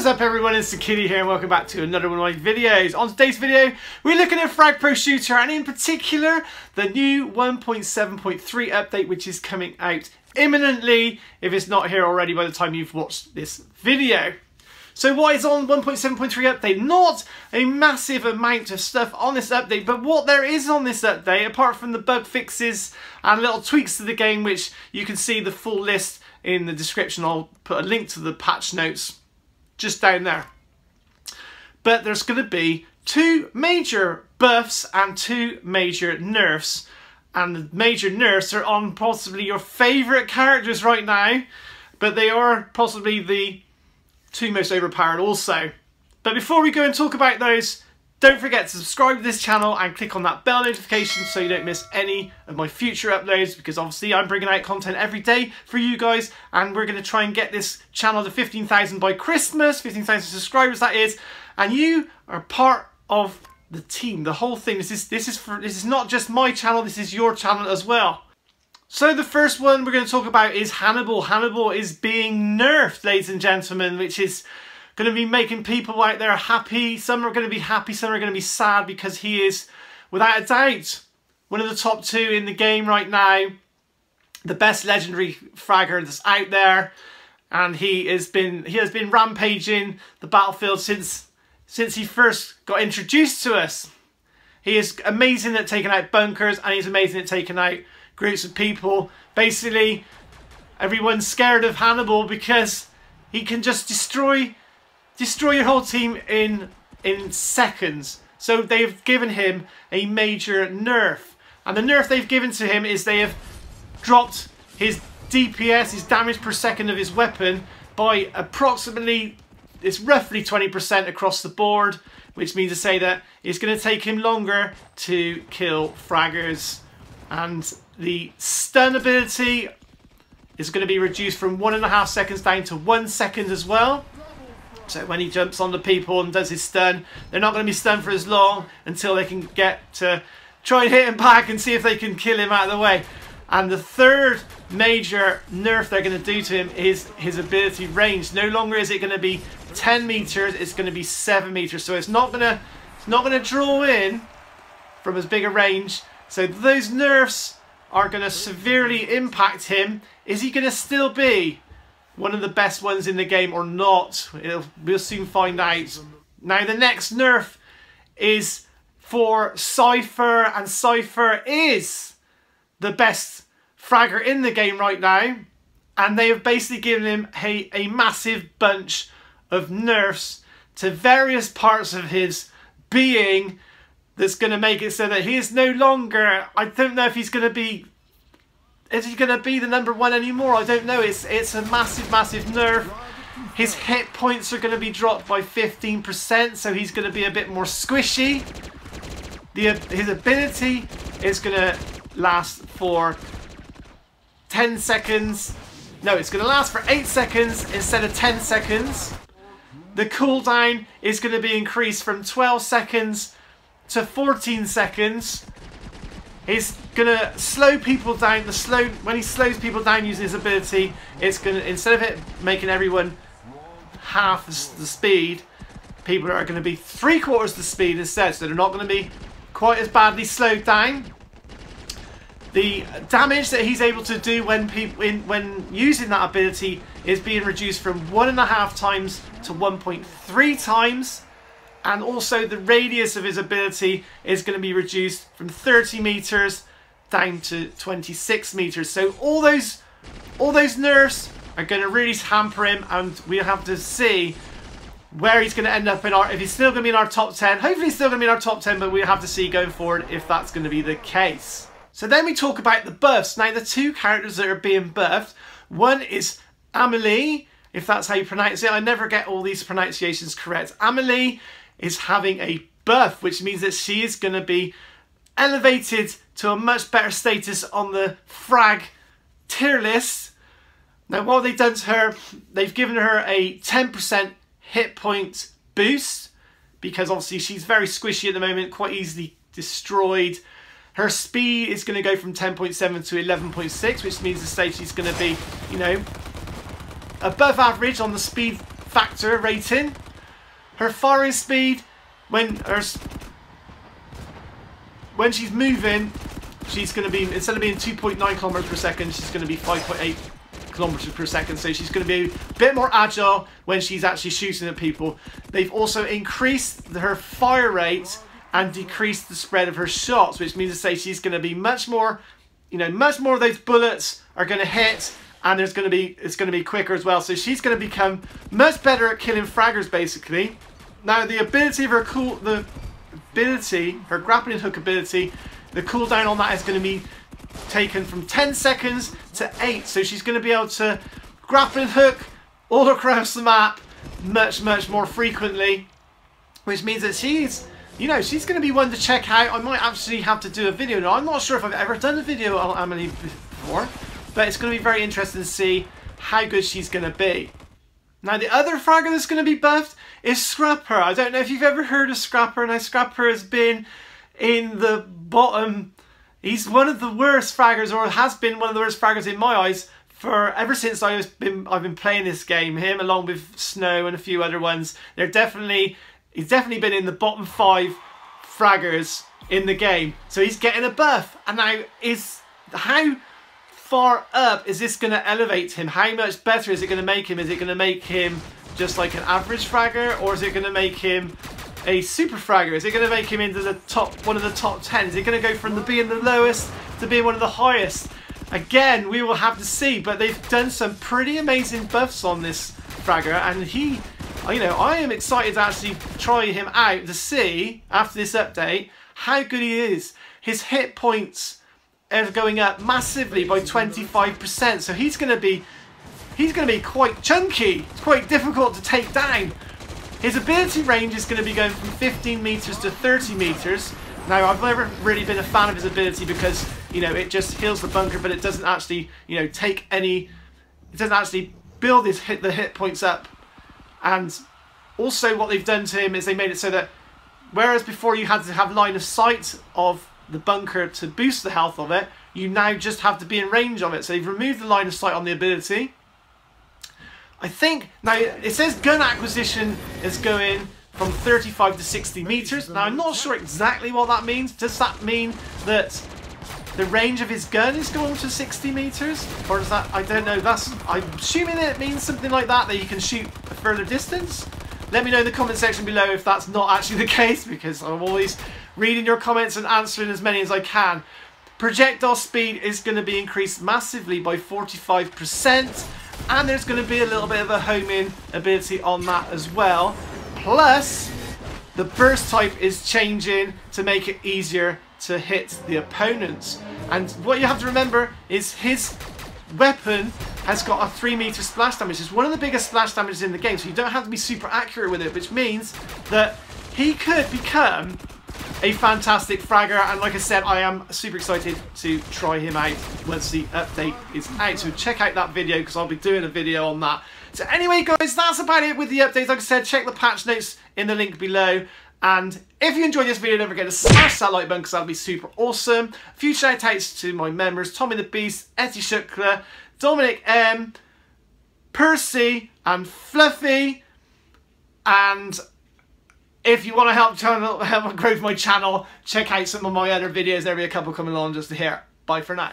What is up everyone, it's the Kitty here and welcome back to another one of my videos. On today's video, we're looking at Frag Pro Shooter and in particular, the new 1.7.3 update which is coming out imminently, if it's not here already by the time you've watched this video. So what is on 1.7.3 update? Not a massive amount of stuff on this update, but what there is on this update, apart from the bug fixes and little tweaks to the game, which you can see the full list in the description. I'll put a link to the patch notes just down there. But there's going to be two major buffs and two major nerfs. And the major nerfs are on possibly your favourite characters right now, but they are possibly the two most overpowered also. But before we go and talk about those, don't forget to subscribe to this channel and click on that bell notification so you don't miss any of my future uploads, because obviously I'm bringing out content every day for you guys and we're going to try and get this channel to 15,000 by Christmas, 15,000 subscribers that is, and you are part of the team, the whole thing. This is not just my channel, this is your channel as well. So the first one we're going to talk about is HanniBaL. HanniBaL is being nerfed, ladies and gentlemen, which is going to be making people out there happy. Some are going to be happy, some are going to be sad, because he is, without a doubt, one of the top two in the game right now. The best legendary fragger that's out there, and he has been rampaging the battlefield since he first got introduced to us. He is amazing at taking out bunkers, and he's amazing at taking out groups of people. Basically, everyone's scared of HanniBaL because he can just destroy your whole team in seconds. So they've given him a major nerf. And the nerf they've given to him is they have dropped his DPS, his damage per second of his weapon, by approximately, it's roughly 20% across the board, which means to say that it's going to take him longer to kill fraggers. And the stun ability is going to be reduced from 1.5 seconds down to 1 second as well. So when he jumps on the people and does his stun, they're not going to be stunned for as long until they can get to try and hit him back and see if they can kill him out of the way. And the third major nerf they're going to do to him is his ability range. No longer is it going to be 10 meters, it's going to be 7 meters. So it's not going to draw in from as big a range. So those nerfs are going to severely impact him. Is he going to still be one of the best ones in the game or not? We'll soon find out. Now the next nerf is for CIPHER, and CIPHER is the best fragger in the game right now, and they have basically given him a massive bunch of nerfs to various parts of his being that's going to make it so that he is no longer, I don't know if he's going to be, is he going to be the #1 anymore? I don't know. It's a massive nerf. His hit points are going to be dropped by 15%, so he's going to be a bit more squishy. His ability is going to last for 10 seconds. No, it's going to last for 8 seconds instead of 10 seconds. The cooldown is going to be increased from 12 seconds to 14 seconds. He's gonna slow people down. When he slows people down using his ability, it's gonna, instead of it making everyone half the speed, people are gonna be 3/4 the speed instead. So they're not gonna be quite as badly slowed down. The damage that he's able to do when using that ability is being reduced from 1.5 times to 1.3 times. And also the radius of his ability is going to be reduced from 30 meters down to 26 meters. So all those nerfs are going to really hamper him, and we'll have to see where he's going to end up in if he's still going to be in our top 10. Hopefully he's still going to be in our top 10, but we'll have to see going forward if that's going to be the case. So then we talk about the buffs. Now the two characters that are being buffed, one is Amelie, if that's how you pronounce it. I never get all these pronunciations correct. Amelie is having a buff, which means that she is going to be elevated to a much better status on the frag tier list. Now what they've done to her, they've given her a 10% hit point boost, because obviously she's very squishy at the moment, quite easily destroyed. Her speed is going to go from 10.7 to 11.6, which means the stage she's going to be, you know, above average on the speed factor rating. Her firing speed, when she's moving, she's going to be, instead of being 2.9 kilometers per second, she's going to be 5.8 kilometers per second. So she's going to be a bit more agile when she's actually shooting at people. They've also increased her fire rate and decreased the spread of her shots, which means to say she's going to be much more, you know, much more of those bullets are going to hit, and it's going to be quicker as well. So she's going to become much better at killing fraggers, basically. Now the ability of her her grappling hook ability, the cooldown on that is going to be taken from 10 seconds to 8. So she's going to be able to grappling hook all across the map much more frequently, which means that she's, you know, she's going to be one to check out. I might actually have to do a video now. I'm not sure if I've ever done a video on Amelie before, but it's going to be very interesting to see how good she's going to be. Now the other fragger that's going to be buffed is Scrapper. I don't know if you've ever heard of Scrapper. Now Scrapper has been in the bottom. He's one of the worst fraggers, or has been one of the worst fraggers in my eyes, for ever since I've been playing this game. Him along with Snow and a few other ones. He's definitely been in the bottom 5 fraggers in the game. So he's getting a buff. And now how far up is this going to elevate him? How much better is it going to make him? Is it going to make him just like an average fragger, or is it going to make him a super fragger? Is it going to make him into the one of the top 10? Is it going to go from being the lowest to being one of the highest? Again, we will have to see, but they've done some pretty amazing buffs on this fragger, and he, you know, I am excited to actually try him out to see after this update how good he is. His hit points are going up massively by 25%, so he's going to be quite chunky. It's quite difficult to take down. His ability range is going to be going from 15 meters to 30 meters. Now, I've never really been a fan of his ability because, you know, it just heals the bunker, but it doesn't actually, you know, take any, it doesn't actually build the hit points up. And also what they've done to him is they made it so that whereas before you had to have line of sight of the bunker to boost the health of it, you now just have to be in range of it. So they've removed the line of sight on the ability. I think, now it says gun acquisition is going from 35 to 60 meters. Now I'm not sure exactly what that means. Does that mean that the range of his gun is going to 60 meters? Or is that, I don't know, I'm assuming it means something like that you can shoot a further distance. Let me know in the comment section below if that's not actually the case, because I'm always reading your comments and answering as many as I can. Projectile speed is going to be increased massively by 45%, and there's going to be a little bit of a homing ability on that as well. Plus, the burst type is changing to make it easier to hit the opponents. And what you have to remember is his weapon has got a 3-meter splash damage. It's one of the biggest splash damages in the game, so you don't have to be super accurate with it, which means that he could become a fantastic fragger. And like I said, I am super excited to try him out once the update is out. So check out that video, because I'll be doing a video on that. So anyway, guys, that's about it with the updates. Like I said, check the patch notes in the link below. And if you enjoyed this video, don't forget to smash that like button, because that'll be super awesome. A few shout outs to my members: Tommy the Beast, Etty Shukla, Dominic M, Percy, and Fluffy. And if you want to help grow my channel, check out some of my other videos. There'll be a couple coming along just to hear. Bye for now.